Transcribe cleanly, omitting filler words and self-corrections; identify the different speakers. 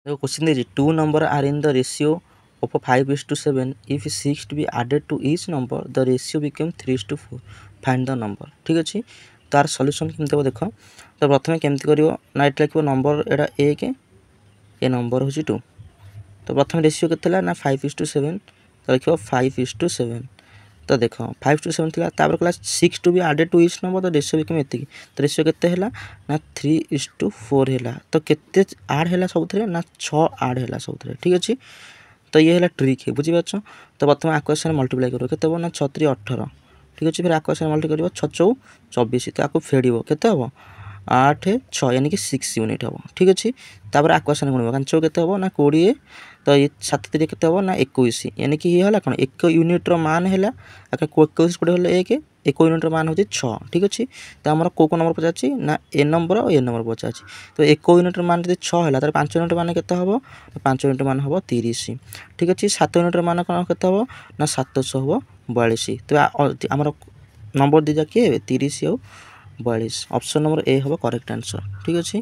Speaker 1: देखो क्वेश्चन दीजिए 2 number are in the ratio of 5:7 if 6 to be added to each number the ratio became 3:4 find the number ठीक अच्छे तार solution केमती हम देख तो प्रथम केमती कर ना ये लिख नंबर एटा 1 ए नंबर हूँ 2 तो प्रथम रेशियो के ना 5:7 तो लिख 5:7 तो देख 5:7 थी क्लास 6 टू भी आडेड टू इच नंबर तो रेशियो बिकम एति तो रेशियो के ना 3:4 है तो केते आड है सब ना 6 आड है सब ठीक अच्छे तो ये है ट्रिक है बुझीपार तो प्रथम आकाश मल्टीप्लाई कर के ना 6 18 ठीक अच्छे फिर आकाश मल्टीप्लाई कर 6 24 तो आपको फेड़ के 8 6 यानी कि 6 यूनिट हम ठीक अच्छे तापर आकाशन गुण कांच के हम ना 20 तो ये 7 के हम ना 21 यानी कि ये है कौन 1 यूनिट्र मान है 21 कोड़े 1 1 यूनिट्र मान हूँ 6 ठीक अच्छे तो आम कौ नंबर पचार ना ए नंबर और ए नंबर पचार तो 1 यूनिट्र मान जो 6 है तो 5 यूनिट मान के 5 यूनिट मान हम 30 ठीक अच्छे 7 यूनिट्र मान कौन के हम ना 742 तो आम नंबर दीजा किए 30 और 42 ऑप्शन नंबर ए हम करेक्ट आंसर ठीक अच्छे।